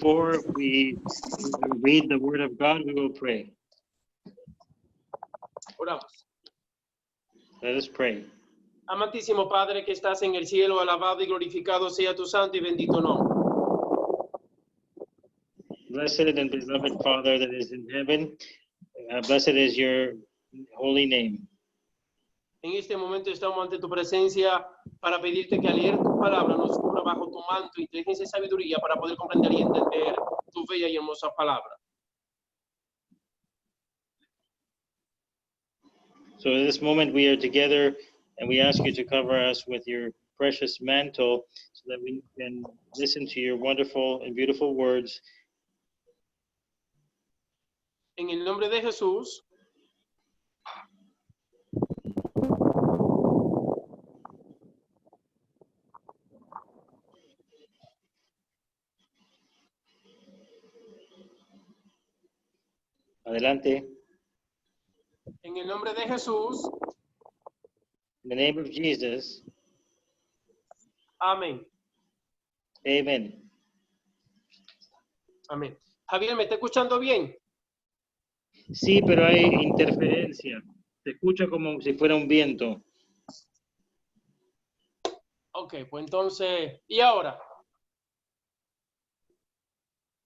before we read the word of God, we will pray. Oramos. Let us pray. Amantísimo Padre que estás en el cielo, alabado y glorificado sea tu santo y bendito nombre. Blessed and beloved Father that is in heaven, blessed is your holy name. En este momento estamos ante tu presencia para pedirte que al leer tu palabra nos cubra bajo tu manto, inteligencia y sabiduría para poder comprender y entender tu bella y hermosa palabra. So in this moment we are together and we ask you to cover us with your precious mantle so that we can listen to your wonderful and beautiful words. En el nombre de Jesús. Adelante. En el nombre de Jesús. In the name of Jesus. Amén. Amen. Amén. Javier, ¿me está escuchando bien? Sí, pero hay interferencia. Se escucha como si fuera un viento. Ok, pues entonces, ¿y ahora?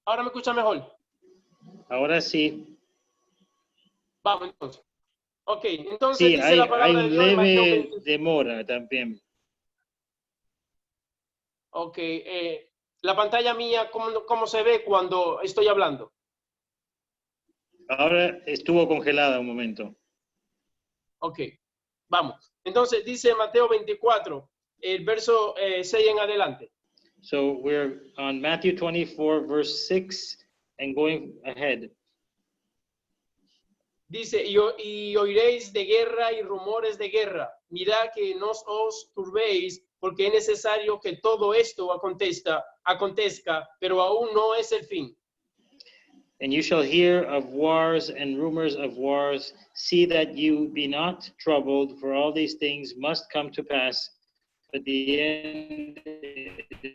¿Ahora me escucha mejor? Ahora sí. Vamos entonces. Ok, entonces Sí, dice la hay palabra de Dios en Mateo leve 20. demora también. Ok, la pantalla mía, ¿cómo se ve cuando estoy hablando? Ahora estuvo congelada un momento. Ok, vamos. Entonces dice Mateo 24, el verso 6 en adelante. So we're on Matthew 24, verse 6, and going ahead. Dice, y oiréis de guerra y rumores de guerra. Mirad que no os turbéis, porque es necesario que todo esto acontezca, pero aún no es el fin. And you shall hear of wars and rumors of wars. See that you be not troubled, for all these things must come to pass, but the end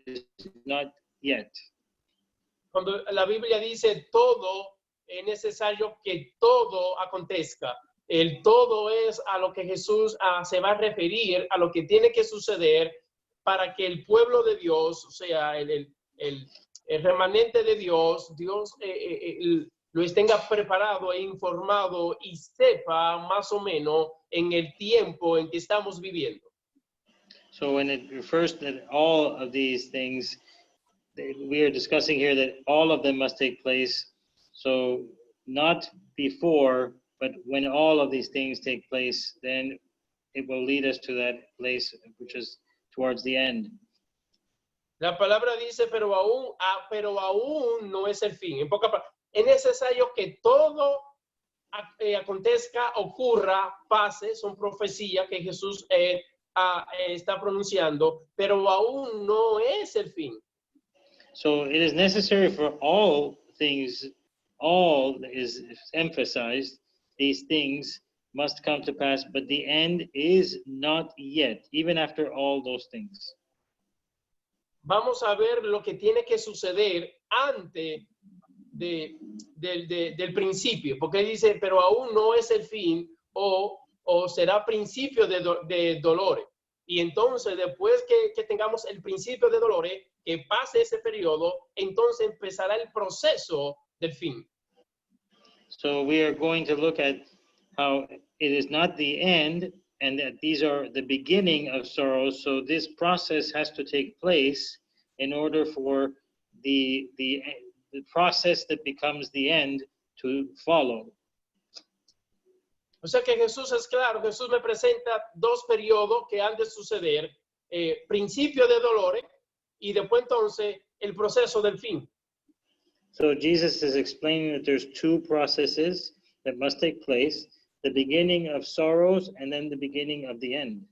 is not yet. Cuando la Biblia dice todo, es necesario que todo acontezca. El todo es a lo que Jesús se va a referir, a lo que tiene que suceder para que el pueblo de Dios, o sea, el remanente de Dios, lo tenga preparado e informado y sepa más o menos en el tiempo en que estamos viviendo. So when it refers to all of these things, we are discussing here that all of them must take place. So not before, but when all of these things take place, then it will lead us to that place, which is towards the end. La palabra dice, pero aún no es el fin. En pocas palabras, es necesario que todo acontezca, ocurra, pase, son profecías que Jesús está pronunciando, pero aún no es el fin. So it is necessary for all things, all is emphasized, these things must come to pass, but the end is not yet, even after all those things. Vamos a ver lo que tiene que suceder antes del principio, porque dice, pero aún no es el fin o será principio de dolores. Y entonces, después que tengamos el principio de dolores, que pase ese periodo, entonces empezará el proceso del fin. So we are going to look at how it is not the end and that these are the beginning of sorrows. So this process has to take place in order for the process that becomes the end to follow. O sea que Jesús es claro, Jesús me presenta dos periodos que han de suceder, principio de dolores y después entonces el proceso del fin. So Jesus is explaining that there's two processes that must take place, the beginning of sorrows and then the beginning of the end.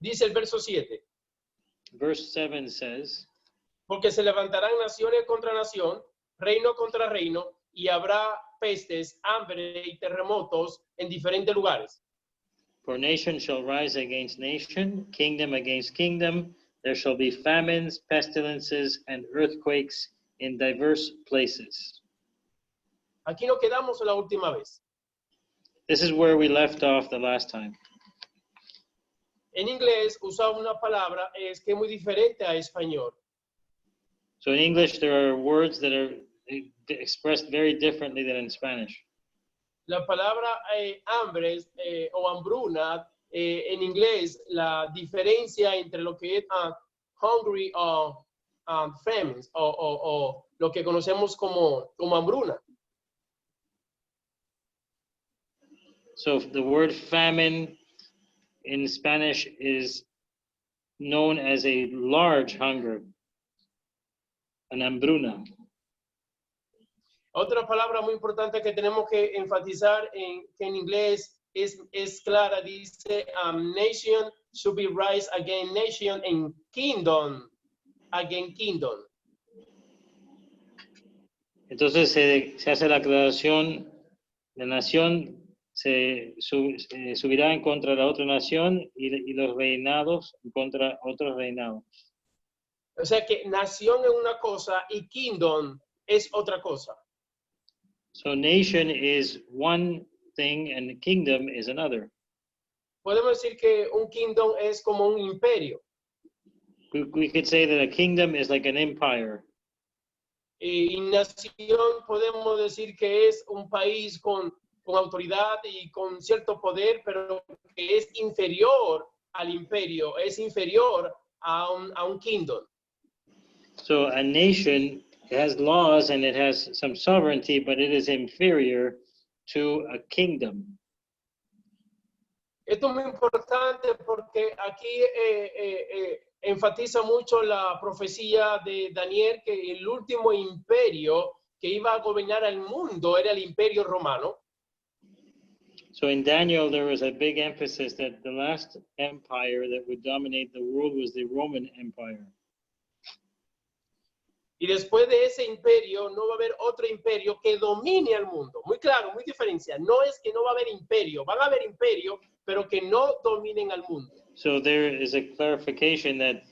Dice el verso 7. Verse 7 says, porque se levantarán naciones contra nación, reino contra reino, y habrá pestes, hambre y terremotos en diferentes lugares. For nation shall rise against nation, kingdom against kingdom. There shall be famines, pestilences, and earthquakes in diverse places. Aquí nos quedamos la última vez. This is where we left off the last time. En inglés usamos una palabra que es muy diferente a español. So in English, there are words that are expressed very differently than in Spanish. La palabra hambre o hambruna, en inglés, la diferencia entre lo que es hungry o famine, o lo que conocemos como hambruna. So the word famine in Spanish is known as a large hunger, an hambruna. Otra palabra muy importante que tenemos que enfatizar que en inglés es clara, dice nation should be rise against nation and kingdom against kingdom. Entonces se hace la aclaración, la nación se subirá en contra de la otra nación y los reinados en contra otros reinados. O sea que nación es una cosa y kingdom es otra cosa. So nation is one thing and kingdom is another. Podemos decir que un kingdom es como un imperio. We could say that a kingdom is like an empire. Y nación podemos decir que es un país con autoridad y con cierto poder, pero que es inferior al imperio, es inferior a un kingdom. So a nation has laws and it has some sovereignty, but it is inferior to a kingdom. Esto es muy importante porque aquí enfatiza mucho la profecía de Daniel que el último imperio que iba a gobernar al mundo era el imperio romano. So in Daniel, there was a big emphasis that the last empire that would dominate the world was the Roman Empire. Y después de ese imperio no va a haber otro imperio que domine al mundo. Muy claro, muy diferencia. No es que no va a haber imperio, van a haber imperio, pero que no dominen al mundo. So there is a clarification that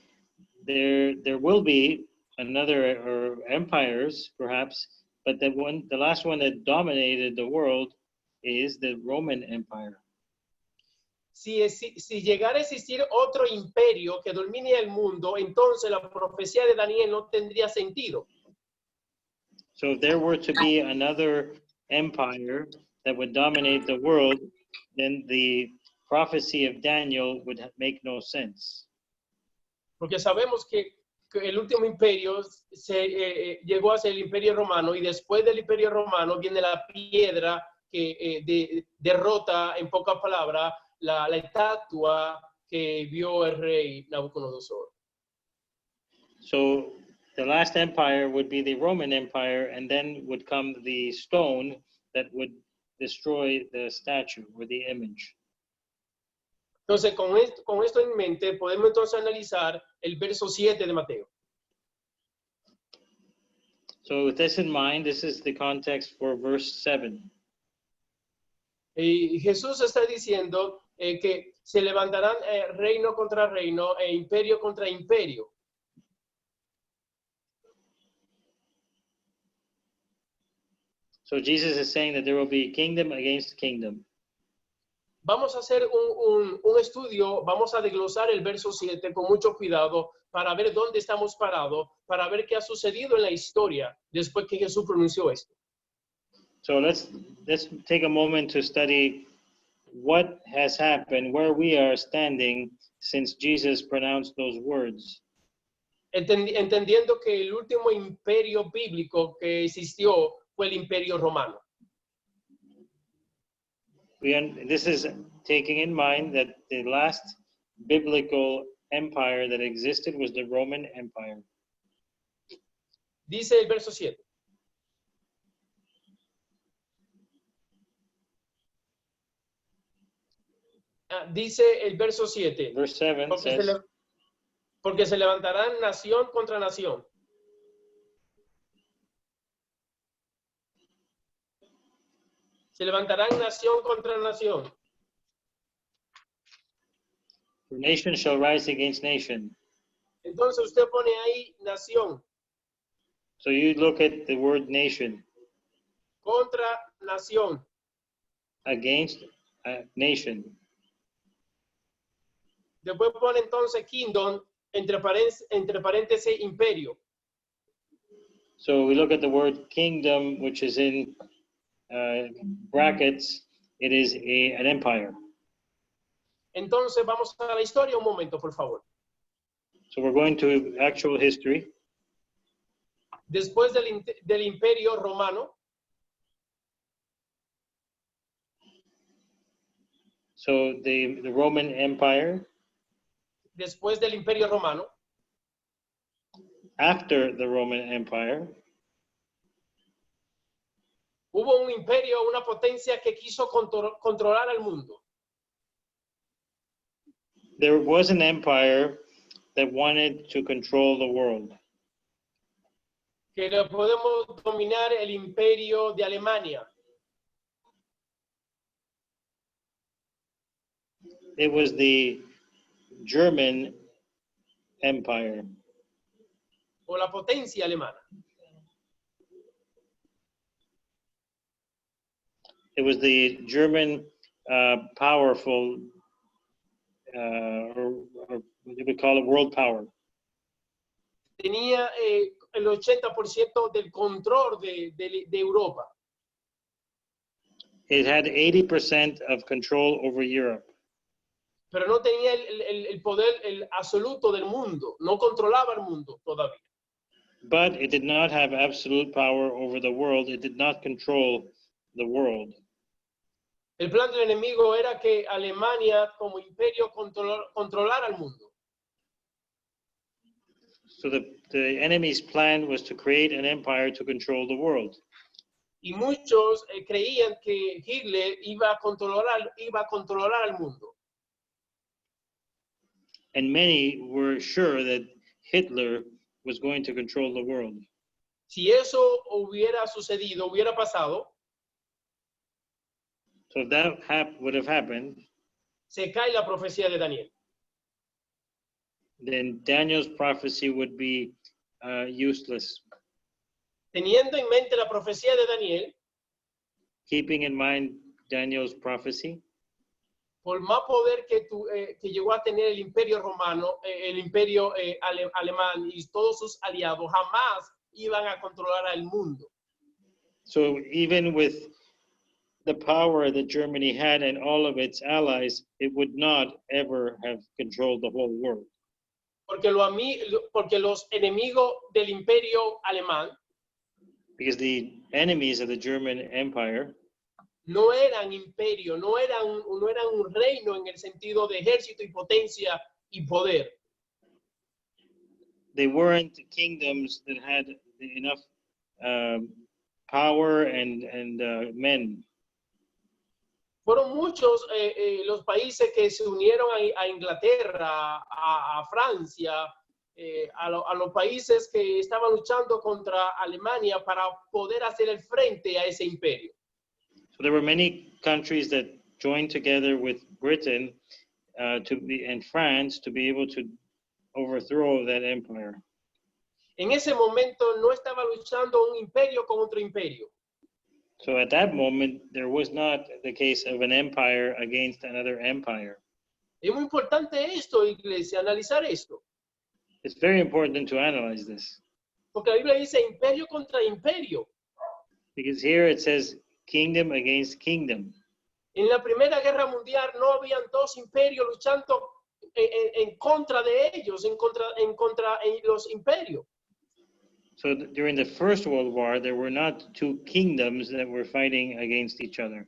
there will be another or empires perhaps, but the last one that dominated the world is the Roman Empire. Si llegara a existir otro imperio que domine el mundo, entonces la profecía de Daniel no tendría sentido. So if there were to be another empire that would dominate the world, then the prophecy of Daniel would make no sense. Porque sabemos que el último imperio llegó a ser el imperio romano y después del imperio romano viene la piedra que derrota, en pocas palabras, la estatua que vio el rey Nabucodonosor. So the last empire would be the Roman Empire, and then would come the stone that would destroy the statue or the image. Entonces, con esto en mente, podemos entonces analizar el verso 7 de Mateo. So with this in mind, this is the context for verse 7. Y Jesús está diciendo que se levantarán reino contra reino e imperio contra imperio. So Jesus is saying that there will be kingdom against kingdom. Vamos a hacer un estudio, vamos a desglosar el verso 7 con mucho cuidado para ver dónde estamos parados, para ver qué ha sucedido en la historia después que Jesús pronunció esto. So let's take a moment to study what has happened, where we are standing since Jesus pronounced those words. Entendiendo que el último imperio bíblico que existió fue el imperio romano. This is taking in mind that the last biblical empire that existed was the Roman Empire. Dice el verso 7. Dice el verso 7. Verse 7 says, porque se levantarán nación contra nación. Se levantarán nación contra nación. nation shall rise against nation. Entonces usted pone ahí nación. So you look at the word nation, contra nación. against nation. Después pone entonces kingdom, entre paréntesis, imperio. So we look at the word kingdom, which is in brackets. It is an empire. Entonces vamos a la historia un momento, por favor. So we're going to actual history. Después del imperio romano, So the Roman Empire, después del imperio romano, after the Roman Empire, hubo un imperio, una potencia que quiso controlar al mundo. there was an empire that wanted to control the world. Que lo podemos dominar el imperio de Alemania. It was the German Empire. O la potencia alemana. It was the German powerful, or what do we call it, world power. Tenía el 80% del control de Europa. It had 80% of control over Europe, Pero no tenía el poder absoluto del mundo. No controlaba el mundo todavía. but it did not have absolute power over the world. It did not control the world. El plan del enemigo era que Alemania como imperio controlara el mundo. So the enemy's plan was to create an empire to control the world. Y muchos creían que Hitler iba a controlar al mundo. And many were sure that Hitler was going to control the world. Si eso hubiera sucedido, hubiera pasado, So if that would have happened, se cae la profecía de Daniel. then Daniel's prophecy would be useless. Teniendo en mente la profecía de Daniel, Keeping in mind Daniel's prophecy, por más poder que llegó a tener el imperio romano, el imperio alemán y todos sus aliados, jamás iban a controlar al mundo. so even with the power that Germany had and all of its allies, it would not ever have controlled the whole world. Porque los enemigos del imperio alemán Because the enemies of the German Empire no eran imperio, no eran un reino en el sentido de ejército y potencia y poder. they weren't kingdoms that had enough power and men. Fueron muchos los países que se unieron a Inglaterra, a Francia, a los países que estaban luchando contra Alemania para poder hacer el frente a ese imperio. So there were many countries that joined together with Britain and France to be able to overthrow that empire. En ese momento no estaba luchando un imperio con otro imperio. So at that moment, there was not the case of an empire against another empire. Es muy importante esto, iglesia, analizar esto. It's very important to analyze this, Porque la Biblia dice imperio contra imperio. because here it says kingdom against kingdom. En la Primera Guerra Mundial no habían dos imperios luchando en contra de ellos, en contra los imperios. So during the First World War, there were not two kingdoms that were fighting against each other.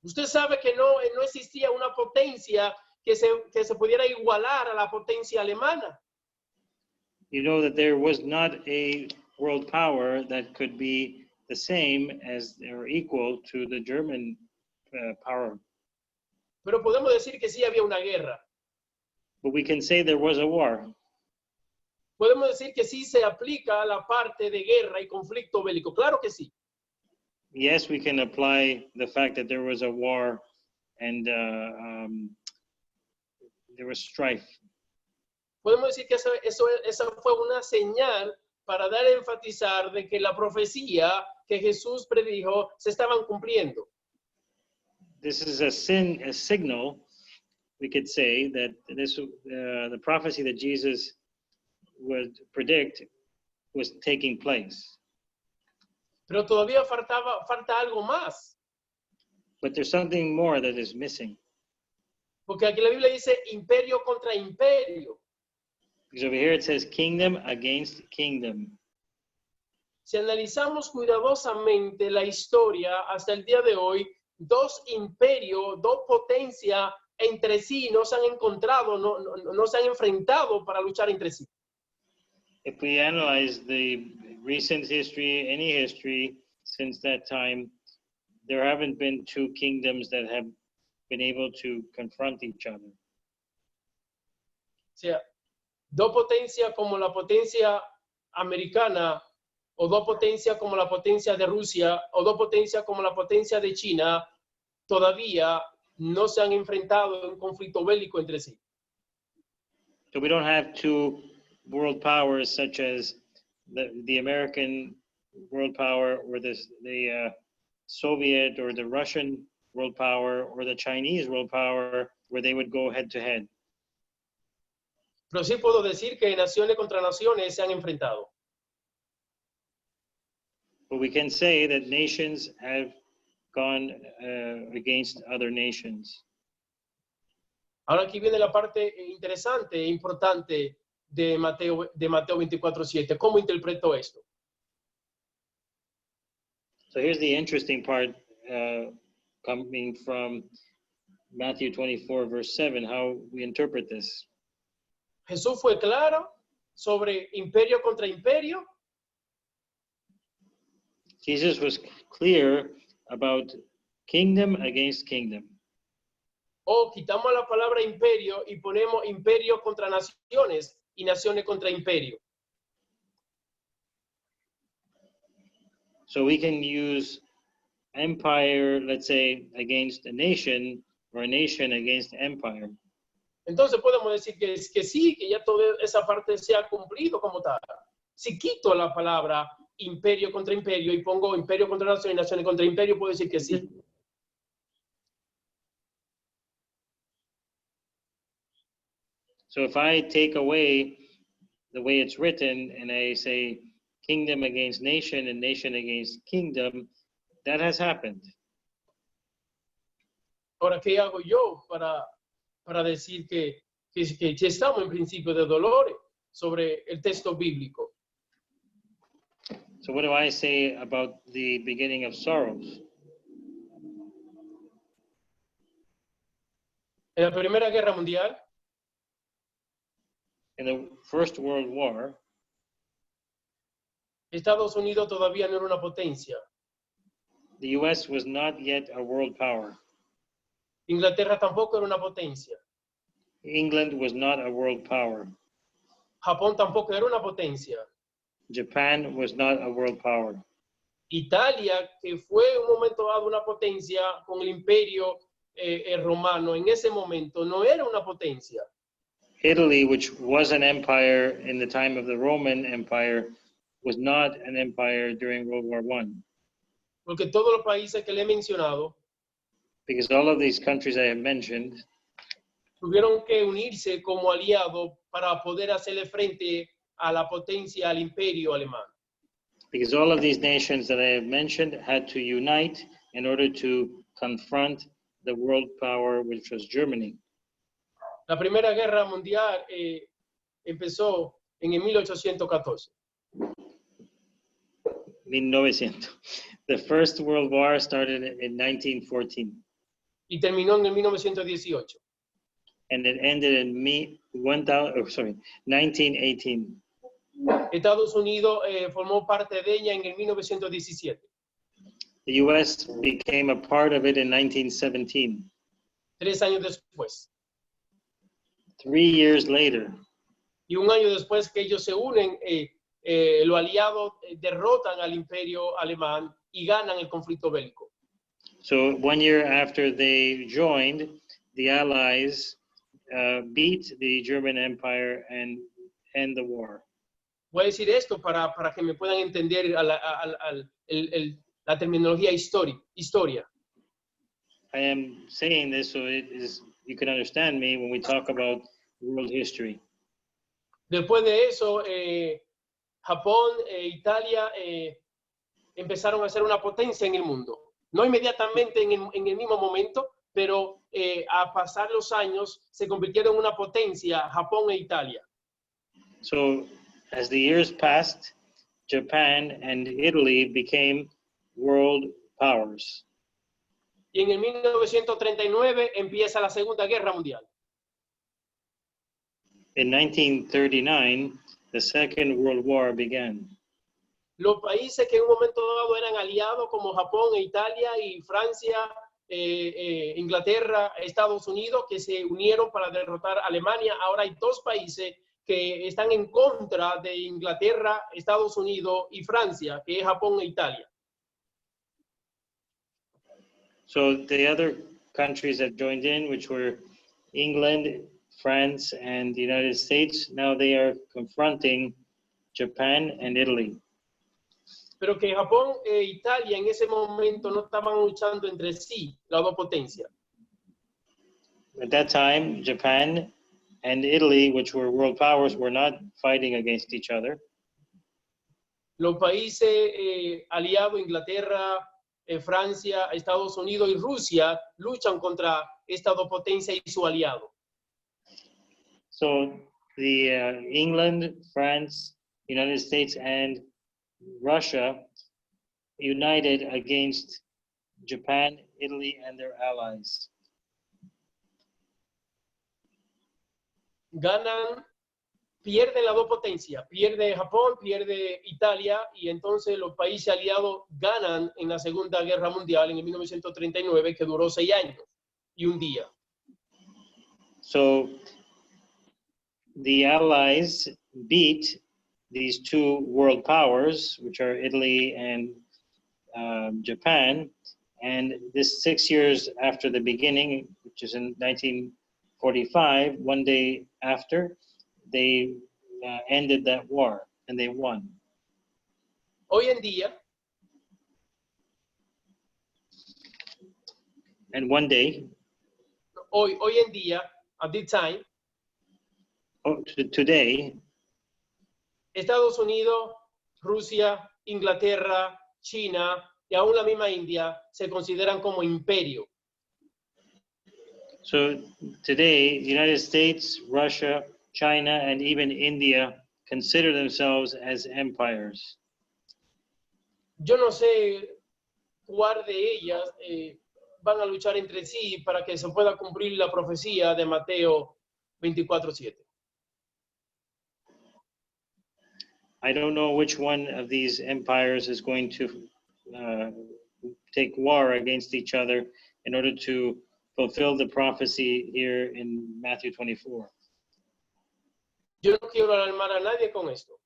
Usted sabe que no existía una potencia que se pudiera igualar a la potencia alemana. You know that there was not a world power that could be the same as or equal to the German power. Pero podemos decir que sí había una guerra. But we can say there was a war. Podemos decir que sí se aplica la parte de guerra y conflicto bélico. Claro que sí. Yes, we can apply the fact that there was a war and there was strife. Podemos decir que esa fue una señal para dar a enfatizar de que la profecía que Jesús predijo se estaban cumpliendo. This is a signal, we could say, that the prophecy that Jesus would predict was taking place. Pero todavía falta algo más. But there's something more that is missing. Porque aquí la Biblia dice imperio contra imperio. Because over here it says kingdom against kingdom. Si analizamos cuidadosamente la historia hasta el día de hoy, dos imperios, dos potencias entre sí no se han encontrado, no se han enfrentado para luchar entre sí. If we analyze the recent history, any history since that time, there haven't been two kingdoms that have been able to confront each other. O sea, dos potencias como la potencia americana, o dos potencias como la potencia de Rusia, o dos potencias como la potencia de China, todavía no se han enfrentado en un conflicto bélico entre sí. So we don't have two world powers such as the American world power, or the Soviet or the Russian world power, or the Chinese world power, where they would go head to head. Pero sí puedo decir que naciones contra naciones se han enfrentado. But we can say that nations have gone against other nations. Ahora aquí viene la parte interesante e importante de Mateo 24:7. ¿Cómo interpreto esto? So here's the interesting part coming from Matthew 24, verse 7, how we interpret this. Jesús fue claro sobre imperio contra imperio. Jesus was clear about kingdom against kingdom. O quitamos la palabra imperio y ponemos imperio contra naciones y naciones contra imperio. So we can use empire, let's say, against a nation, or a nation against empire. Entonces podemos decir que sí, que ya toda esa parte se ha cumplido como tal. Si quito la palabra imperio contra imperio y pongo imperio contra nación y naciones contra imperio, puedo decir que sí. So if I take away the way it's written and I say kingdom against nation and nation against kingdom, that has happened. Ahora, ¿qué hago yo para decir que estamos en principio de dolores sobre el texto bíblico? So what do I say about the beginning of sorrows? En la Primera Guerra Mundial, In the First World War, Estados Unidos todavía no era una potencia. the US was not yet a world power. Inglaterra tampoco era una potencia. England was not a world power. Japón tampoco era una potencia. Japan was not a world power. Italia, que fue en un momento dado una potencia con el imperio romano, en ese momento no era una potencia. Italy, which was an empire in the time of the Roman Empire, was not an empire during World War I. Porque todos los países que le he mencionado Because all of these countries I have mentioned tuvieron que unirse como aliados para poder hacerle frente a la potencia, al imperio alemán. because all of these nations that I have mentioned had to unite in order to confront the world power, which was Germany. La Primera Guerra Mundial empezó en el 1814. 1900. The First World War started in 1914, Y terminó en el 1918. and it ended in 1918. Estados Unidos formó parte de ella en el 1917. The U.S. became a part of it in 1917. 3 años después. 3 years later, Y un año después que ellos se unen, los aliados derrotan al imperio alemán y ganan el conflicto bélico. so 1 year after they joined, the Allies beat the German Empire and end the war. Voy a decir esto para que me puedan entender la terminología historia. I am saying this so you can understand me when we talk about world history. Después de eso, Japón e Italia empezaron a ser una potencia en el mundo. No inmediatamente en el mismo momento, pero a pasar los años se convirtieron en una potencia Japón e Italia. So as the years passed, Japan and Italy became world powers. Y en el 1939 empieza la Segunda Guerra Mundial. In 1939, the Second World War began. Los países que en un momento dado eran aliados como Japón e Italia y Francia, Inglaterra, Estados Unidos, que se unieron para derrotar a Alemania. Ahora hay dos países que están en contra de Inglaterra, Estados Unidos y Francia, que es Japón e Italia. So the other countries that joined in, which were England, France, and the United States, now they are confronting Japan and Italy. Pero que Japón e Italia en ese momento no estaban luchando entre sí, las dos potencias. At that time, Japan and Italy, which were world powers, were not fighting against each other. Los países aliados, Inglaterra, Francia, Estados Unidos y Rusia, luchan contra estas dos potencias y su aliado. So the England, France, United States, and Russia united against Japan, Italy, and their allies. Pierden las dos potencias, pierde Japón, pierde Italia, y entonces los países aliados ganan en la Segunda Guerra Mundial en el 1939, que duró 6 años y un día. So the allies beat these two world powers, which are Italy and Japan, and this 6 years after the beginning, which is in 1945, one day after, they ended that war and they won. Hoy en día, and one day, hoy en día, at this time, today, Estados Unidos, Rusia, Inglaterra, China y aún la misma India se consideran como imperio. So today, the United States, Russia, China, and even India consider themselves as empires. Yo no sé cuál de ellas van a luchar entre sí para que se pueda cumplir la profecía de Mateo 24:7. I don't know which one of these empires is going to take war against each other in order to fulfill the prophecy here in Matthew 24. Yo no quiero alarmar a nadie con esto.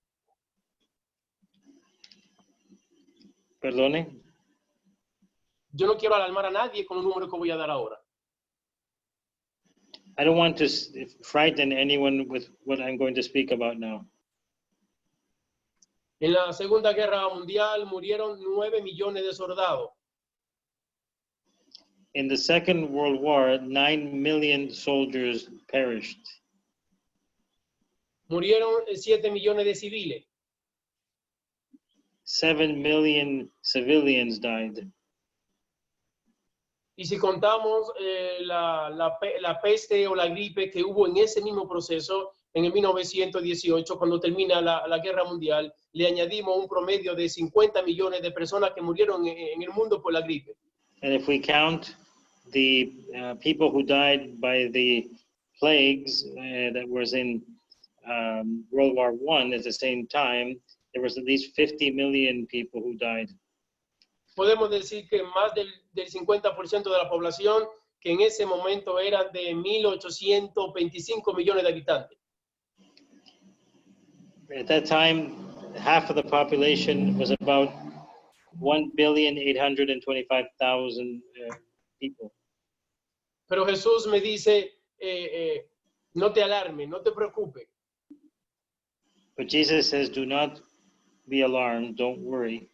Perdone? Yo no quiero alarmar a nadie con el número que voy a dar ahora. I don't want to frighten anyone with what I'm going to speak about now. En la Segunda Guerra Mundial murieron 9 millones de soldados. In the Second World War, 9 million soldiers perished. Murieron 7 millones de civiles. 7 million civilians died. Y si contamos la peste o la gripe que hubo en ese mismo proceso, en el 1918, cuando termina la Guerra Mundial, le añadimos un promedio de 50 millones de personas que murieron en el mundo por la gripe. And if we count the people who died by the plagues that was in World War I at the same time, there was at least 50 million people who died. Podemos decir que más del 50% de la población, que en ese momento era de 1.825 millones de habitantes. At that time, half of the population was about 1,825,000 people. Pero Jesús me dice, no te alarmes, no te preocupes. But Jesus says, do not be alarmed, don't worry.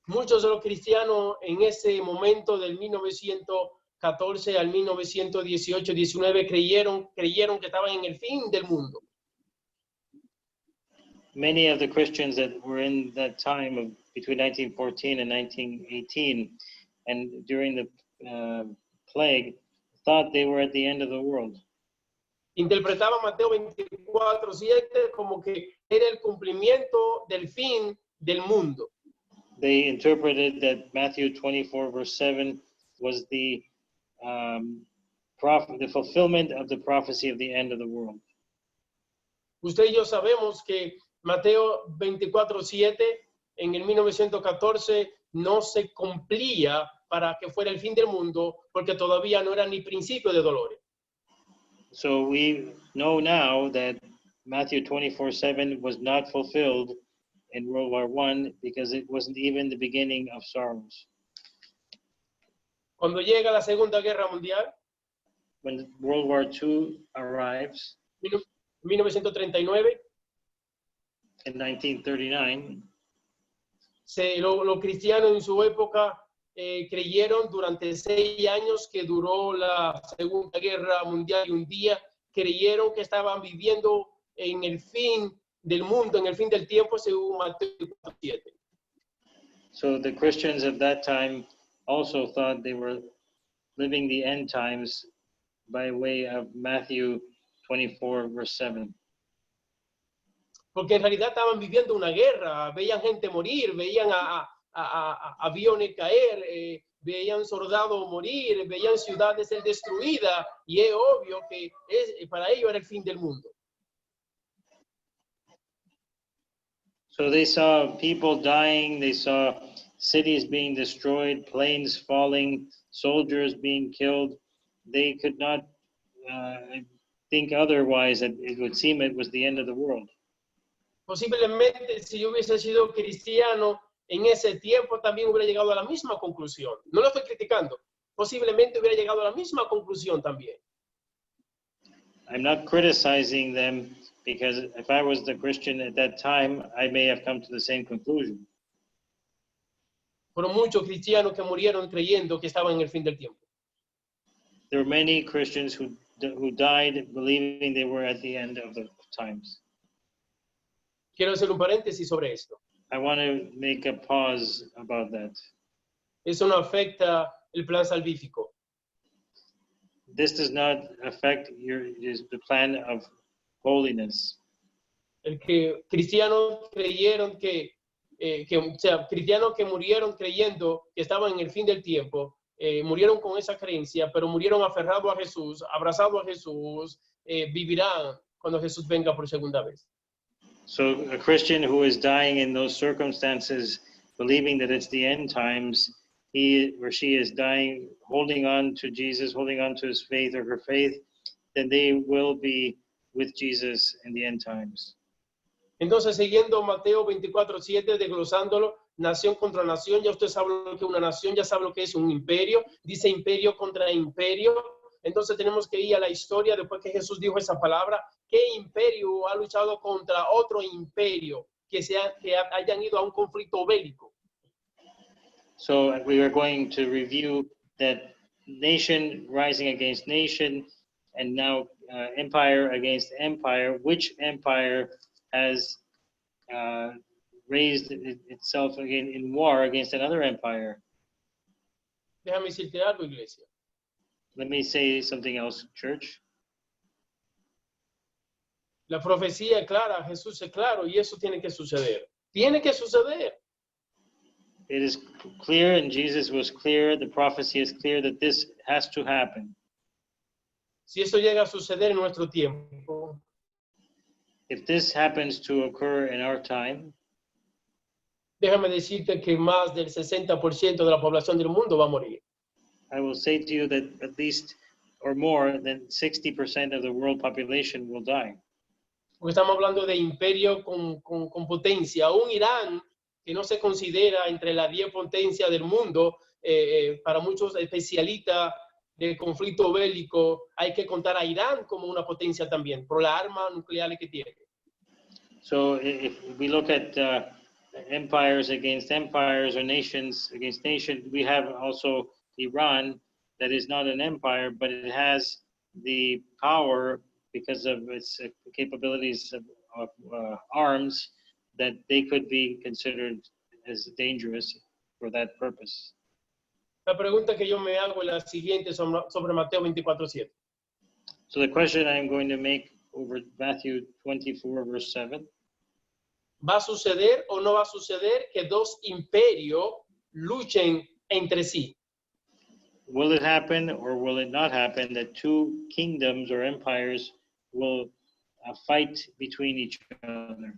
Muchos de los cristianos en ese momento del 1914 al 1918-19 creyeron que estaban en el fin del mundo. Many of the Christians that were in that time of between 1914 and 1918 and during the plague thought they were at the end of the world. Interpretaba Mateo 24:7 como que era el cumplimiento del fin del mundo. They interpreted that Matthew 24 verse 7 was the fulfillment of the prophecy of the end of the world. Usted y yo sabemos que Mateo 24:7 en el 1914 no se cumplía para que fuera el fin del mundo porque todavía no era ni principio de dolores. So we know now that Matthew 24:7 was not fulfilled in World War I because it wasn't even the beginning of sorrows. Cuando llega la Segunda Guerra Mundial, When World War II arrives 1939, in 1939, los cristianos en su época creyeron durante 6 años que duró la Segunda Guerra Mundial y un día creyeron que estaban viviendo en el fin del mundo, en el fin del tiempo, según Mateo 7. so the Christians of that time also thought they were living the end times by way of Matthew 24 verse 7. Porque en realidad estaban viviendo una guerra, veían gente morir, veían a aviones caer, veían soldados morir, veían ciudades ser destruidas, y es obvio que para ellos era el fin del mundo. So they saw people dying, they saw cities being destroyed, planes falling, soldiers being killed. They could not think otherwise, that it would seem it was the end of the world. Posiblemente si yo hubiese sido cristiano en ese tiempo también hubiera llegado a la misma conclusión. No lo estoy criticando. Posiblemente hubiera llegado a la misma conclusión también. I'm not criticizing them because if I was the Christian at that time, I may have come to the same conclusion. Fueron muchos cristianos que murieron creyendo que estaban en el fin del tiempo. There were many Christians who died believing they were at the end of the times. Quiero hacer un paréntesis sobre esto. I want to make a pause about that. Eso no afecta el plan salvífico. This does not affect the plan of holiness. El que cristianos creyeron cristianos que murieron creyendo que estaban en el fin del tiempo, murieron con esa creencia, pero murieron aferrados a Jesús, abrazados a Jesús, vivirán cuando Jesús venga por segunda vez. So a Christian who is dying in those circumstances, believing that it's the end times, he or she is dying, holding on to Jesus, holding on to his faith or her faith, then they will be with Jesus in the end times. Entonces, siguiendo Mateo 24:7, desglosándolo, nación contra nación, ya usted sabe lo que es una nación, ya sabe lo que es un imperio, dice imperio contra imperio. Entonces tenemos que ir a la historia después que Jesús dijo esa palabra. ¿Qué imperio ha luchado contra otro imperio que hayan ido a un conflicto bélico? So we are going to review that nation rising against nation, and now empire against empire. Which empire has raised itself again in war against another empire? Déjame decirte algo, iglesia. Let me say something else, church. La profecía es clara, Jesús es claro, y eso tiene que suceder. Tiene que suceder. It is clear, and Jesus was clear, the prophecy is clear that this has to happen. Si eso llega a suceder en nuestro tiempo, If this happens to occur in our time, déjame decirte que más del 60% de la población del mundo va a morir. I will say to you that at least or more than 60% of the world population will die. Porque estamos hablando de imperio con potencia. Un Irán que no se considera entre las 10 potencias del mundo, para muchos especialistas del conflicto bélico, hay que contar a Irán como una potencia también, por las armas nucleares que tiene. So if we look at empires against empires or nations against nations, we have also Iran that is not an empire, but it has the power because of its capabilities of arms that they could be considered as dangerous for that purpose. La pregunta que yo me hago es la siguiente sobre Mateo 24:7. So the question I'm going to make over Matthew 24, verse 7. ¿Va a suceder o no va a suceder que dos imperios luchen entre sí? Will it happen or will it not happen that two kingdoms or empires will fight between each other?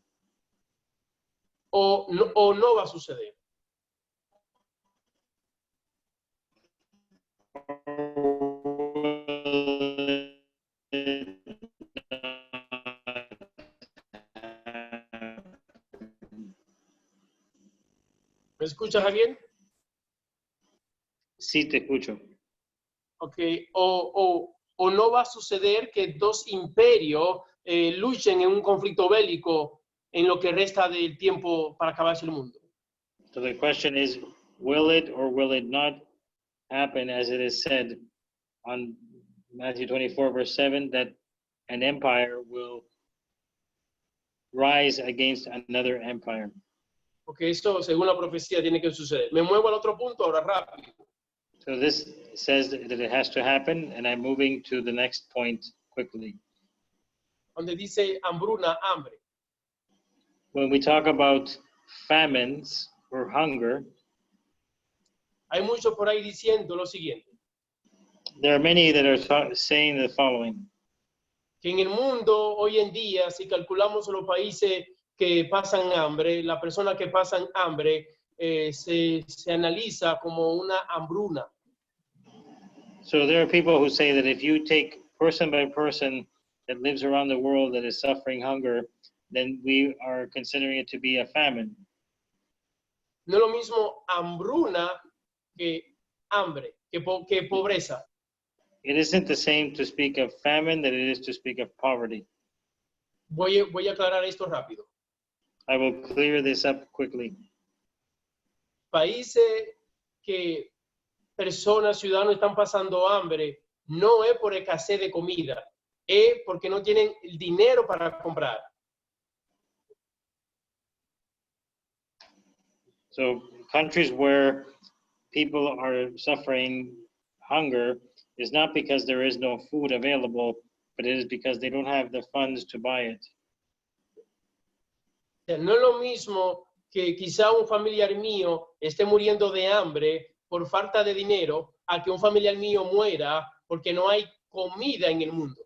¿O no va a suceder? ¿Me escuchas, Javier? Sí, te escucho. Ok, o no va a suceder que dos imperios luchen en un conflicto bélico en lo que resta del tiempo para acabarse el mundo. So the question is, will it or will it not happen, as it is said on Matthew 24, verse 7, that an empire will rise against another empire? Ok, eso según la profecía tiene que suceder. Me muevo al otro punto ahora rápido. So this says that it has to happen, and I'm moving to the next point quickly. Donde dice hambruna, hambre. When we talk about famines or hunger, Hay muchos por ahí diciendo lo siguiente, there are many that are saying the following. que en el mundo hoy en día, si calculamos los países que pasan hambre, la persona que pasan hambre se analiza como una hambruna. So there are people who say that if you take person by person that lives around the world that is suffering hunger, then we are considering it to be a famine. No es lo mismo hambruna que hambre, que pobreza. It isn't the same to speak of famine that it is to speak of poverty. Voy a aclarar esto rápido. I will clear this up quickly. Países que personas, ciudadanos están pasando hambre, no es por escasez de comida, es porque no tienen el dinero para comprar. So countries where people are suffering hunger is not because there is no food available, but it is because they don't have the funds to buy it. O sea, no es lo mismo que quizá un familiar mío esté muriendo de hambre por falta de dinero a que un familiar mío muera porque no hay comida en el mundo.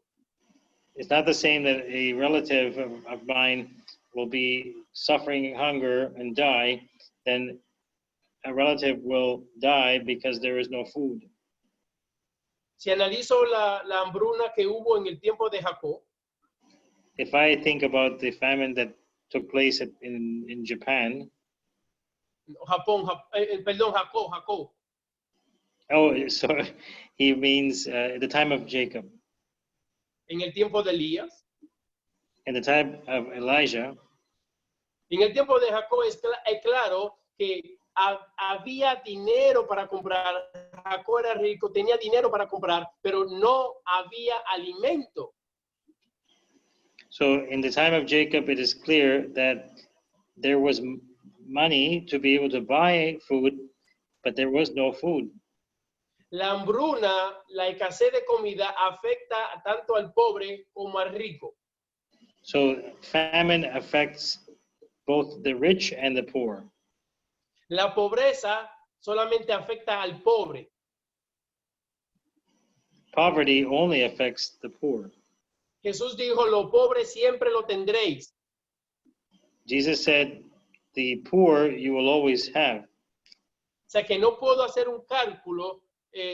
It's not the same that a relative of mine will be suffering hunger and die, then a relative will die because there is no food. Si analizo la hambruna que hubo en el tiempo de Jacob, If I think about the famine that took place in Japan, Jacob. oh, so he means the time of Jacob. En el tiempo de Elías. In the time of Elijah. En el tiempo de Jacob es claro que había dinero para comprar. Jacob era rico, tenía dinero para comprar, pero no había alimento. So in the time of Jacob, it is clear that there was money to be able to buy food, but there was no food. La hambruna, la escasez de comida afecta tanto al pobre como al rico. So famine affects both the rich and the poor. La pobreza solamente afecta al pobre. Poverty only affects the poor. Jesús dijo, lo pobre siempre lo tendréis. Jesus said, the poor you will always have. O sea que no puedo hacer un cálculo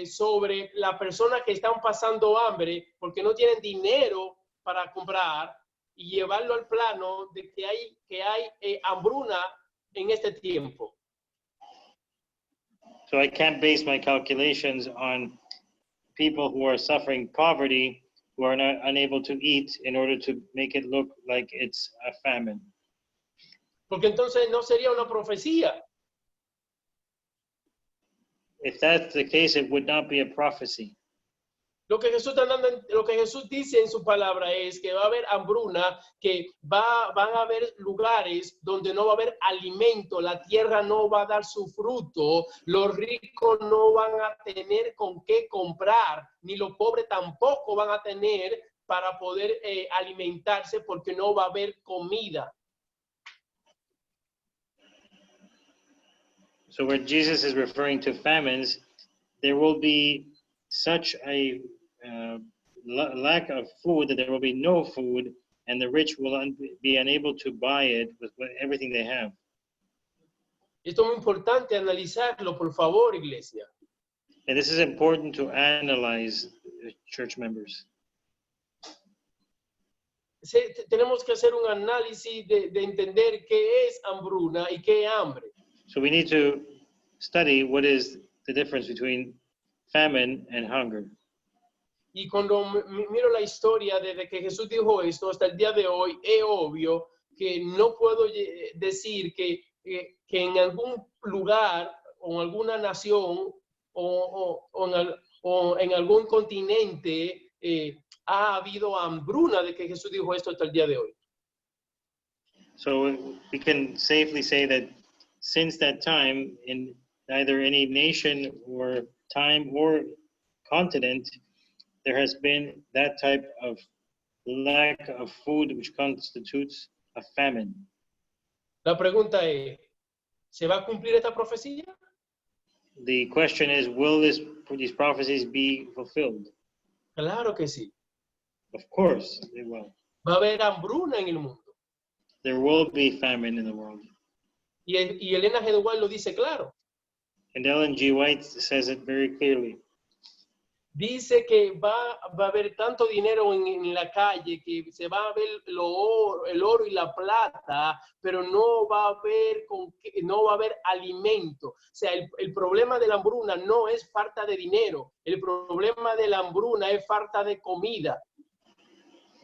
sobre las personas que están pasando hambre porque no tienen dinero para comprar y llevarlo al plano de que hay hambruna en este tiempo. So I can't base my calculations on people who are suffering poverty, who are not unable to eat in order to make it look like it's a famine. porque entonces no sería una profecía. If that's the case, it would not be a prophecy. Lo que Jesús dice en su palabra es que va a haber hambruna, que van a haber lugares donde no va a haber alimento, la tierra no va a dar su fruto, los ricos no van a tener con qué comprar, ni los pobres tampoco van a tener para poder alimentarse porque no va a haber comida. So where Jesus is referring to famines, there will be such a lack of food that there will be no food, and the rich will be unable to buy it with everything they have. Esto es muy importante analizarlo, por favor, iglesia. And this is important to analyze, church members. Tenemos que hacer un análisis de entender qué es hambruna y qué es hambre. So we need to study what is the difference between famine and hunger. Y cuando miro la historia desde que Jesús dijo esto hasta el día de hoy, es obvio que no puedo decir que en algún lugar o en alguna nación o en algún continente ha habido hambruna de que Jesús dijo esto hasta el día de hoy. So we can safely say that since that time, in neither any nation or time or continent, there has been that type of lack of food which constitutes a famine. La pregunta es, ¿se va a cumplir esta profecía? The question is, will these prophecies be fulfilled? Claro que sí. Of course they will. Va a haber hambruna en el mundo. There will be famine in the world. Y Elena G. White lo dice claro. And Ellen G. White says it very clearly. Dice que va a haber tanto dinero en la calle que se va a ver el oro y la plata, pero no va a haber alimento. O sea, el problema de la hambruna no es falta de dinero, el problema de la hambruna es falta de comida.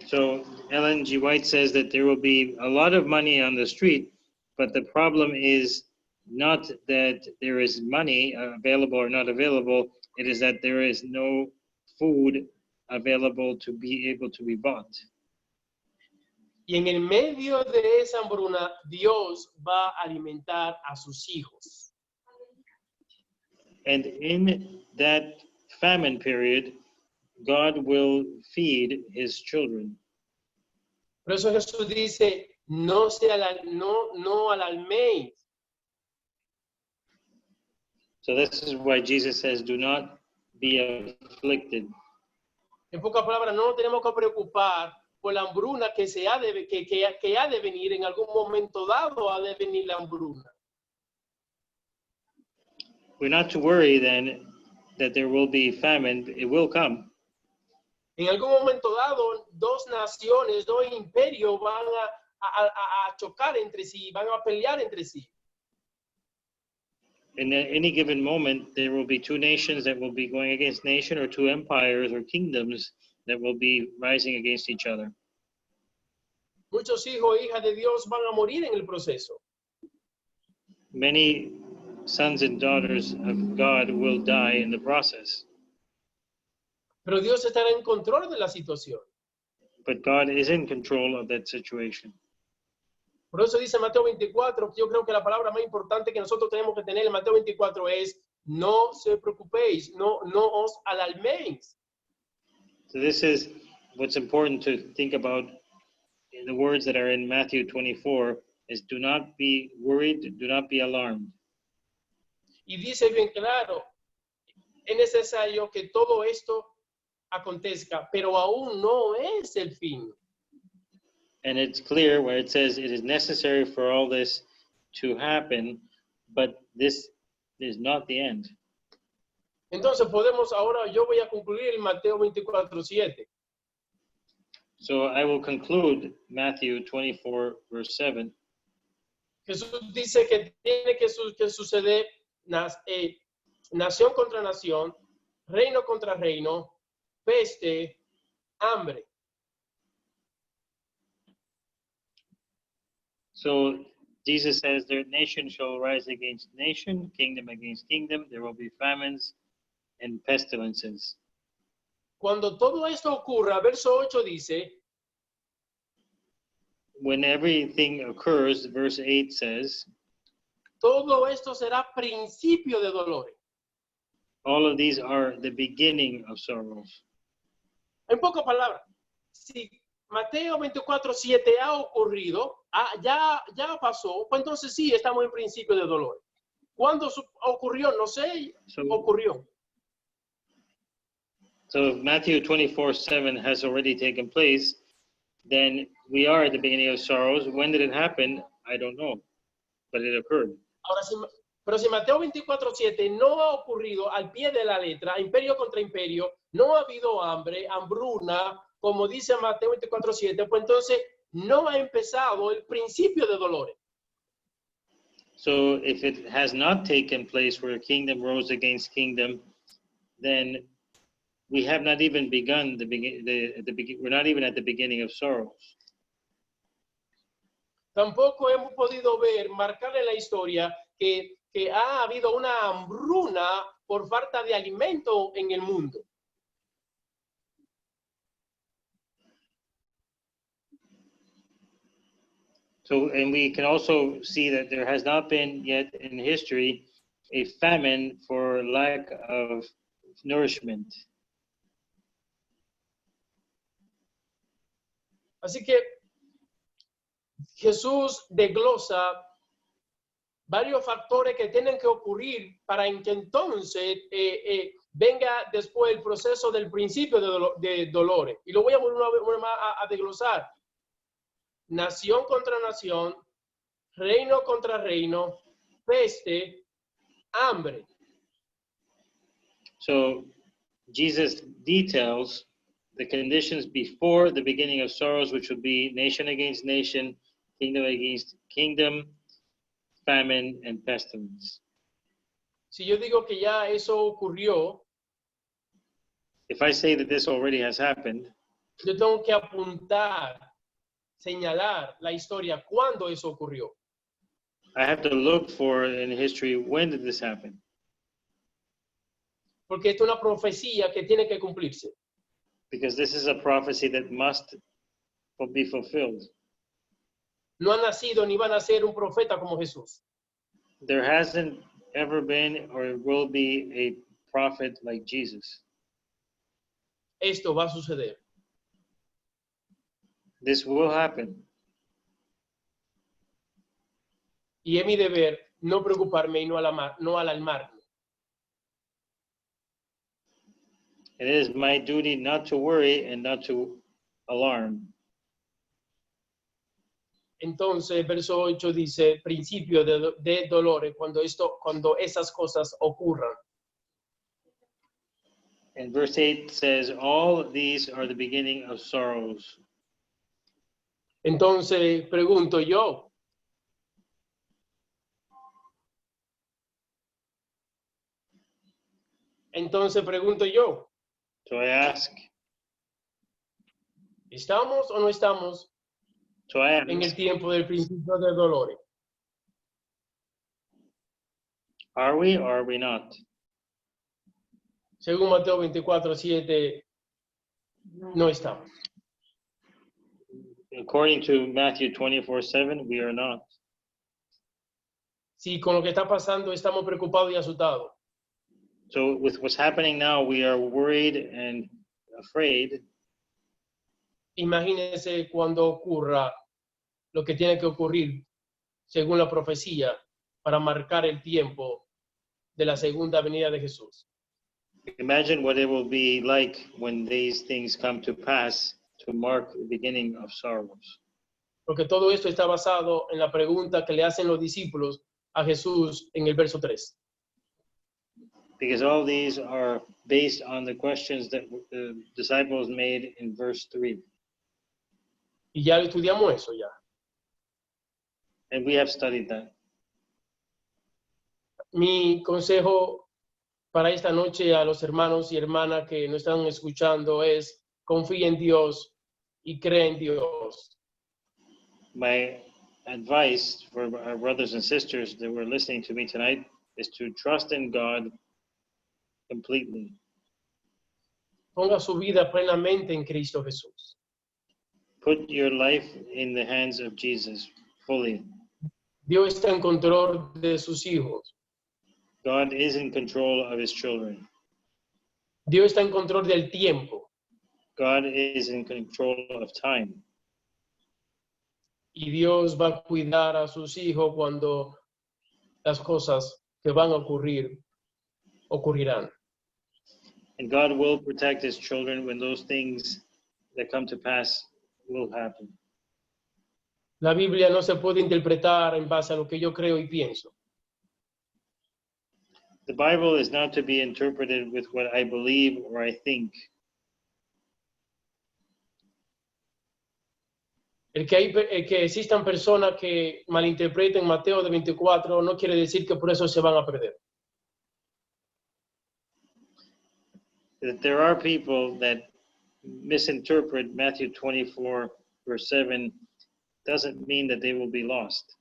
So Ellen G. White says that there will be a lot of money on the street, but the problem is not that there is money available or not available. It is that there is no food available to be able to be bought. Y en el medio de esa hambruna, Dios va a alimentar a sus hijos. And in that famine period, God will feed his children. Por eso Jesús dice, no alarméis. So this is why Jesus says, do not be afflicted. En pocas palabras, no nos tenemos que preocupar por la hambruna que ha de venir en algún momento dado, ha de venir la hambruna. We're not to worry then that there will be famine. It will come. En algún momento dado, dos naciones, dos imperios van a chocar entre sí, van a pelear entre sí. In any given moment, there will be two nations that will be going against nation, or two empires or kingdoms that will be rising against each other. Muchos hijos e hijas de Dios van a morir en el proceso. Many sons and daughters of God will die in the process. Pero Dios estará en control de la situación. But God is in control of that situation. Por eso dice Mateo 24, yo creo que la palabra más importante que nosotros tenemos que tener en Mateo 24 es, no se preocupéis, no os alarméis. So this is what's important to think about in the words that are in Matthew 24, is do not be worried, do not be alarmed. Y dice bien claro, es necesario que todo esto acontezca, pero aún no es el fin. And it's clear where it says it is necessary for all this to happen, but this is not the end. Entonces podemos ahora, yo voy a concluir el Mateo 24:7. So I will conclude Matthew 24, verse 7. Jesús dice que tiene que suceder nación contra nación, reino contra reino, peste, hambre. So Jesus says, their nation shall rise against nation, kingdom against kingdom. There will be famines and pestilences. Cuando todo esto ocurra, verso 8 dice, When everything occurs, verse 8 says, todo esto será principio de dolores. all of these are the beginning of sorrows. En pocas palabras, si Mateo 24:7 ha ocurrido, ya pasó, pues entonces sí, estamos en principio de dolores. ¿Cuándo ocurrió? No sé, ocurrió. So if Matthew 24:7 has already taken place, then we are at the beginning of sorrows. When did it happen? I don't know, but it occurred. Ahora, pero si Mateo 24:7 no ha ocurrido al pie de la letra, imperio contra imperio, no ha habido hambre, hambruna, como dice Mateo 24:7, pues entonces no ha empezado el principio de dolores. So if it has not taken place where kingdom rose against kingdom, then we have not even begun we're not even at the beginning of sorrows. Tampoco hemos podido ver, marcar en la historia que ha habido una hambruna por falta de alimento en el mundo. So, and we can also see that there has not been yet in history a famine for lack of nourishment. Así que Jesús desglosa varios factores que tienen que ocurrir para que entonces venga después el proceso del principio de dolores. Y lo voy a volver una más a desglosar. Nación contra nación, reino contra reino, peste, hambre. So Jesus details the conditions before the beginning of sorrows, which would be nation against nation, kingdom against kingdom, famine, and pestilence. Si yo digo que ya eso ocurrió, if I say that this already has happened, yo tengo que apuntar, señalar la historia cuándo eso ocurrió. I have to look for in history, when did this happen? Porque esto es una profecía que tiene que cumplirse. Because this is a prophecy that must be fulfilled. No ha nacido ni va a nacer un profeta como Jesús. There hasn't ever been or will be a prophet like Jesus. Esto va a suceder. This will happen. Y es mi deber no preocuparme y no alarmarme. It is my duty not to worry and not to alarm. Entonces, verso 8 dice, principio de dolores, cuando esas cosas ocurran. And verse 8 says, all these are the beginning of sorrows. Entonces, pregunto yo, So I ask, ¿estamos o no estamos en el tiempo del principio de dolores? are we or are we not? Según Mateo 24:7, no estamos. According to Matthew 24:7, we are not. Si con lo que está pasando estamos preocupados y asustados. So with what's happening now, we are worried and afraid. Imagínense cuando ocurra lo que tiene que ocurrir según la profecía para marcar el tiempo de la segunda venida de Jesús. Imagine what it will be like when these things come to pass to mark the beginning of sorrows. Porque todo esto está basado en la pregunta que le hacen los discípulos a Jesús en el verso 3. Because all these are based on the questions that the disciples made in verse 3. Y ya estudiamos eso ya. And we have studied that. Mi consejo para esta noche a los hermanos y hermanas que nos están escuchando es confía en Dios y cree en Dios. My advice for our brothers and sisters that were listening to me tonight is to trust in God completely. Ponga su vida plenamente en Cristo Jesús. Put your life in the hands of Jesus fully. Dios está en control de sus hijos. God is in control of his children. Dios está en control del tiempo. God is in control of time. Y Dios va a cuidar a sus hijos cuando las cosas que van a ocurrir, ocurrirán. And God will protect his children when those things that come to pass will happen. La Biblia no se puede interpretar en base a lo que yo creo y pienso. The Bible is not to be interpreted with what I believe or I think. El que existan personas que malinterpreten Mateo de 24 no quiere decir que por eso se van a perder. That there are people that misinterpret Matthew 24, verse 7, doesn't mean that they will be lost.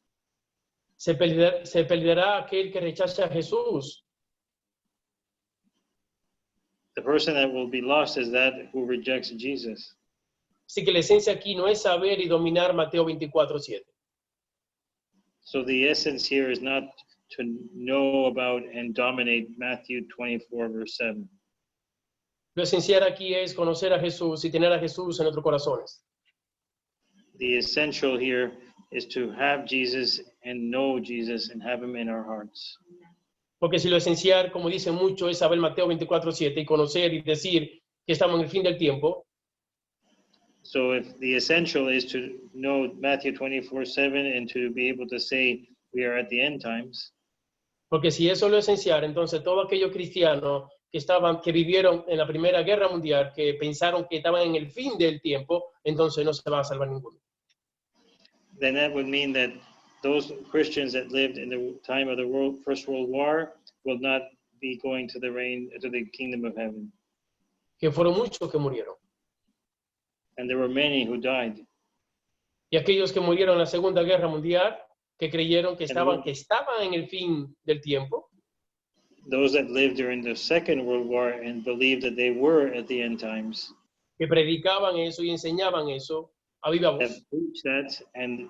Se perderá aquel que rechace a Jesús. The person that will be lost is that who rejects Jesus. Así que la esencia aquí no es saber y dominar Mateo 24:7. So the essence here is not to know about and dominate Matthew 24, verse 7. Lo esencial aquí es conocer a Jesús y tener a Jesús en nuestros corazones. The essential here is to have Jesus and know Jesus and have him in our hearts. Porque si lo esencial, como dicen muchos, es saber Mateo 24:7 y conocer y decir que estamos en el fin del tiempo, So if the essential is to know Matthew 24:7 and to be able to say we are at the end times, porque si eso es lo esencial, entonces todos aquellos cristianos que vivieron en la Primera Guerra Mundial, que pensaron que estaban en el fin del tiempo, entonces no se va a salvar ninguno. then that would mean that those Christians that lived in the time of the First World War will not be going to the kingdom of heaven. Que fueron muchos que murieron. And there were many who died. Y aquellos que murieron en la Segunda Guerra Mundial, que creyeron que estaban en el fin del tiempo, Those that lived during the Second World War and believed that they were at the end times, que predicaban eso y enseñaban eso a viva have voz. preached that and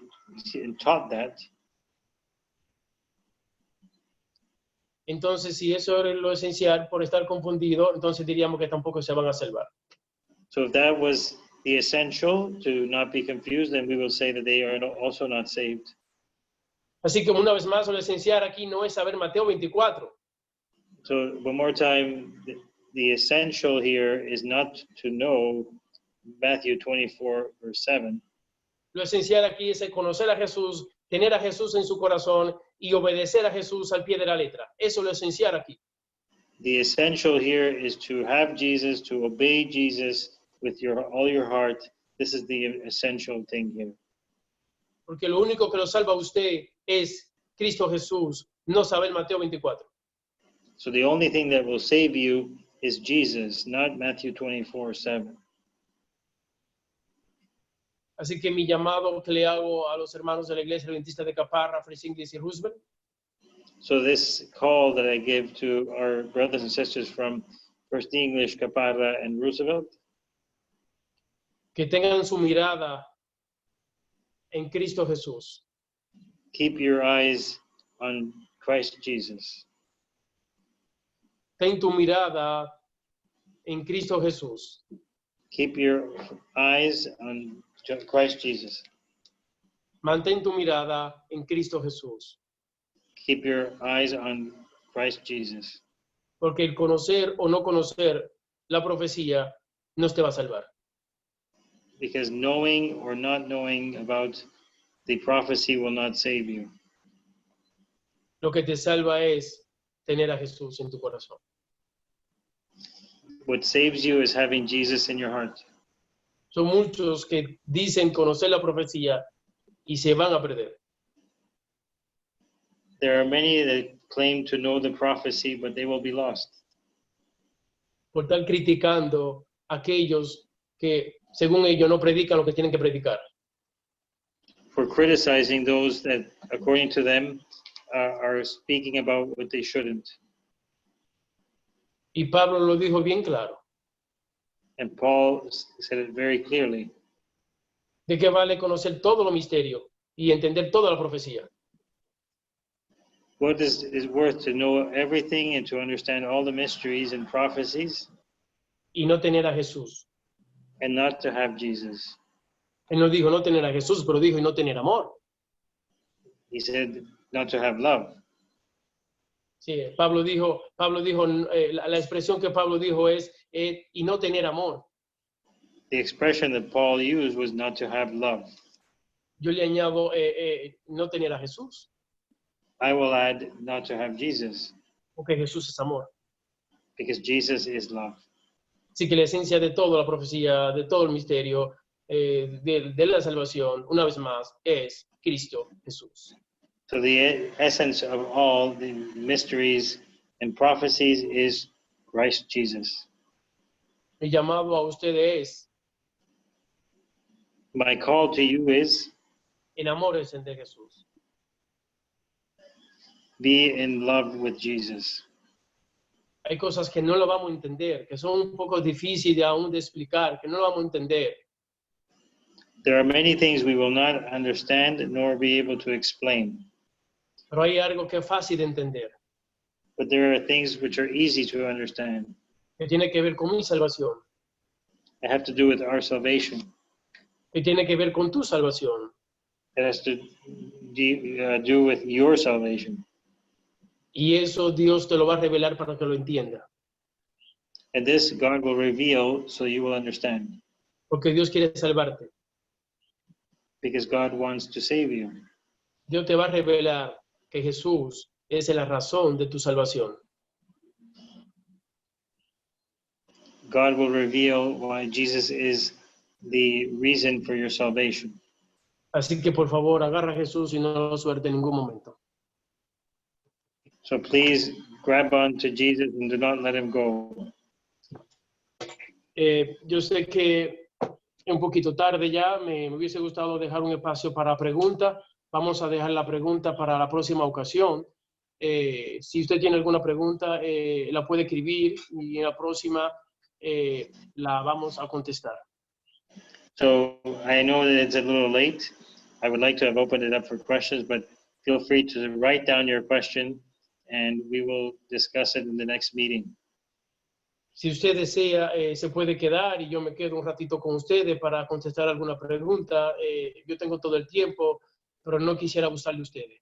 taught that. Entonces, si eso es lo esencial por estar confundido, entonces diríamos que tampoco se van a salvar. So if that was the essential to not be confused, then we will say that they are also not saved. Así que una vez más, lo esencial aquí no es saber Mateo 24, So one more time, the essential here is not to know Matthew 24, verse 7. lo esencial aquí es el conocer a Jesús, tener a Jesús en su corazón y obedecer a Jesús al pie de la letra. Eso es lo esencial aquí. The essential here is to have Jesus, to obey Jesus with all your heart. This is the essential thing here. Porque lo único que lo salva a usted es Cristo Jesús, no saber Mateo 24. So the only thing that will save you is Jesus, not Matthew 24, 7. Así que mi llamado que le hago a los hermanos de la Iglesia Adventista de Caparra, First English y Roosevelt, So this call that I give to our brothers and sisters from First English, Caparra, and Roosevelt, que tengan su mirada en Cristo Jesús. keep your eyes on Christ Jesus. Ten tu mirada en Cristo Jesús. Keep your eyes on Christ Jesus. Mantén tu mirada en Cristo Jesús. Keep your eyes on Christ Jesus. Porque el conocer o no conocer la profecía no te va a salvar. Because knowing or not knowing about the prophecy will not save you. Lo que te salva es tener a Jesús en tu corazón. What saves you is having Jesus in your heart. Son muchos que dicen conocer la profecía y se van a perder. There are many that claim to know the prophecy, but they will be lost. Por estar criticando a aquellos que, según ellos, no predican lo que tienen que predicar. for criticizing those that, according to them, are speaking about what they shouldn't. Y Pablo lo dijo bien claro. And Paul said it very clearly. ¿De qué vale conocer todo lo misterio y entender toda la profecía? What is worth to know everything and to understand all the mysteries and prophecies Y no tener a Jesús. and not to have Jesus? Él no dijo no tener a Jesús, pero dijo y no tener amor. He said not to have love. Sí, Pablo dijo, la expresión que Pablo dijo es y no tener amor. The expression that Paul used was not to have love. Yo le añado no tener a Jesús, I will add not to have Jesus, porque Jesús es amor. because Jesus is love. Así que la esencia de toda la profecía, de todo el misterio, de la salvación, una vez más, es Cristo Jesús. So the essence of all the mysteries and prophecies is Christ Jesus. Mi llamado a ustedes es My call to you is enamórense de Jesús. be in love with Jesus. Hay cosas que no lo vamos a entender, que son un poco difíciles aún de explicar, que no lo vamos a entender. There are many things we will not understand nor be able to explain, Pero hay algo que es fácil de entender, but there are things which are easy to understand. que tiene que ver con mi salvación, It have to do with our salvation. que tiene que ver con tu salvación. It has to do with your salvation. Y eso Dios te lo va a revelar para que lo entienda. And this God will reveal so you will understand, Porque Dios quiere salvarte. because God wants to save you. Dios te va a revelar que Jesús es la razón de tu salvación. God will reveal why Jesus is the reason for your salvation. Así que por favor, agarra a Jesús y no lo suelte en ningún momento. So please grab on to Jesus and do not let him go. Yo sé que es un poquito tarde ya, me hubiese gustado dejar un espacio para preguntas. Vamos a dejar la pregunta para la próxima ocasión. Si usted tiene alguna pregunta, la puede escribir y en la próxima la vamos a contestar. So I know that it's a little late. I would like to have opened it up for questions, but feel free to write down your question and we will discuss it in the next meeting. Si usted desea, se puede quedar y yo me quedo un ratito con ustedes para contestar alguna pregunta. Yo tengo todo el tiempo, pero no quisiera abusar de ustedes.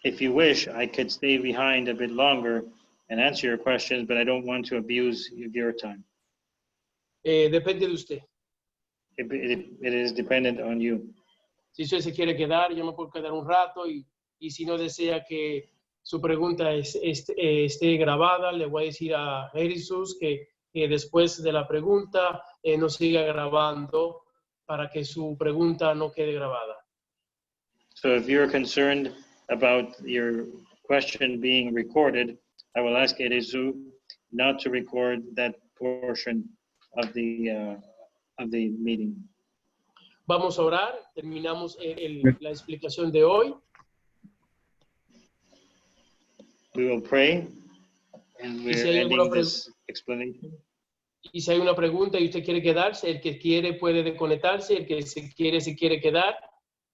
If you wish, I could stay behind a bit longer and answer your questions, but I don't want to abuse your time. Depende de usted. It is dependent on you. Si usted se quiere quedar, yo me puedo quedar un rato y si no desea que su pregunta esté grabada, le voy a decir a Jesús que después de la pregunta nos siga grabando para que su pregunta no quede grabada. So if you're concerned about your question being recorded, I will ask Erezu not to record that portion of the meeting. Vamos a orar, terminamos la explicación de hoy. We will pray, and we're ending this explanation. Y si hay una pregunta y usted quiere quedarse, el que quiere puede desconectarse, el que se quiere quedar.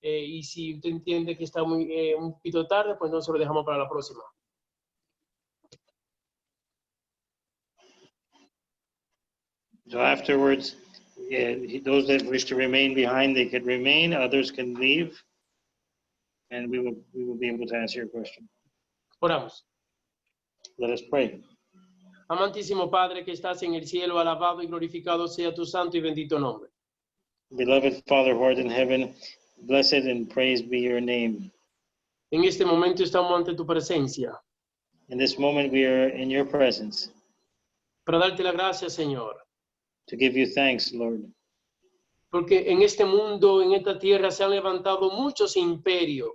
Y si usted entiende que está un poquito tarde, pues no se lo dejamos para la próxima. So afterwards, those that wish to remain behind, they could remain. Others can leave, and we will be able to answer your question. Oramos. Let us pray. Amantísimo Padre que estás en el cielo, alabado y glorificado sea tu santo y bendito nombre. Beloved Father who art in heaven, blessed and praised be your name. En este momento estamos ante tu presencia In this moment, we are in your presence para darte la gracia, Señor, to give you thanks, Lord. porque en este mundo, en esta tierra, se han levantado muchos imperios,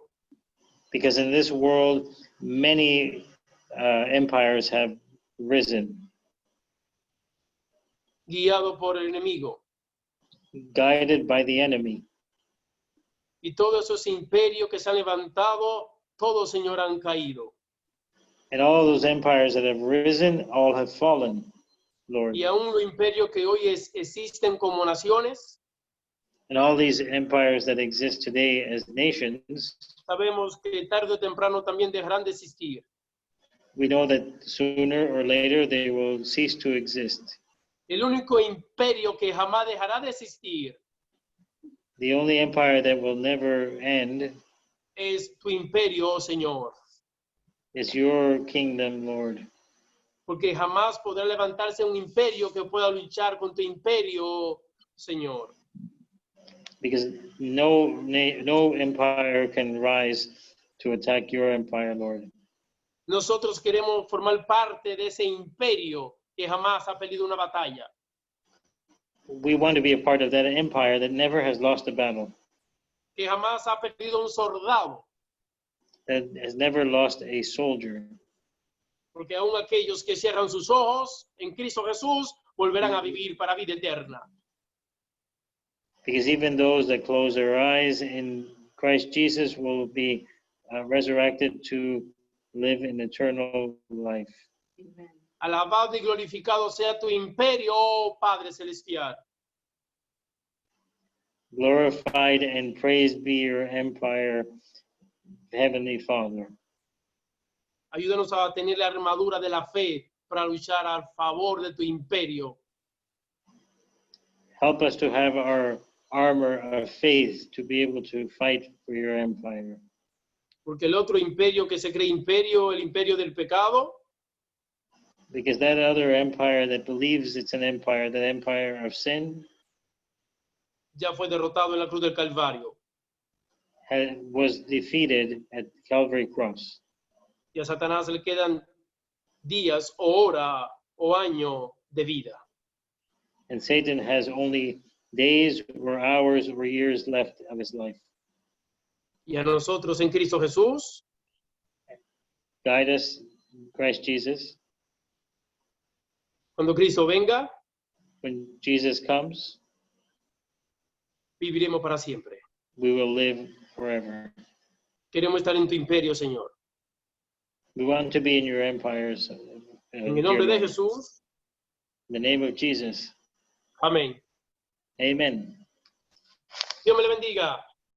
Because in this world, many empires have risen, guiados por el enemigo. guided by the enemy. Y todos esos imperios que se han levantado, todos, Señor, han caído. And all those empires that have risen, all have fallen, Lord. Y aún los imperios que hoy existen como naciones, And all these empires that exist today as nations, sabemos que tarde o temprano también dejarán de existir. we know that sooner or later they will cease to exist. El único imperio que jamás dejará de existir The only empire that will never end es tu imperio, oh Señor. is your kingdom, Lord. Porque jamás podrá levantarse un imperio que pueda luchar con tu imperio, Señor. Because no empire can rise to attack your empire, Lord. Nosotros queremos formar parte de ese imperio que jamás ha perdido una batalla. We want to be a part of that empire that never has lost a battle, Que jamás ha perdido un soldado. that has never lost a soldier. Porque aún aquellos que cierran sus ojos en Cristo Jesús volverán a vivir para vida eterna. Because even those that close their eyes in Christ Jesus will be resurrected to live in eternal life. Alabado y glorificado sea tu imperio, oh Padre Celestial. Glorified and praised be your empire, Heavenly Father. Ayúdanos a tener la armadura de la fe para luchar a favor de tu imperio. Help us to have our armor of faith to be able to fight for your empire. Porque el otro imperio que se cree imperio, el imperio del pecado, Because that other empire that believes it's an empire, that empire of sin, ya fue derrotado en la cruz del Calvario. was defeated at Calvary Cross. Y a Satanás le quedan días o hora o año de vida. And Satan has only days or hours or years left of his life. Y a nosotros en Cristo Jesús, Guide us, Christ Jesus. cuando Cristo venga, When Jesus comes, viviremos para siempre. we will live forever. Queremos estar en tu imperio, Señor. We want to be in your empires. En el nombre dear de Lord. Jesús, In the name of Jesus. amén. Amen. Dios me le bendiga.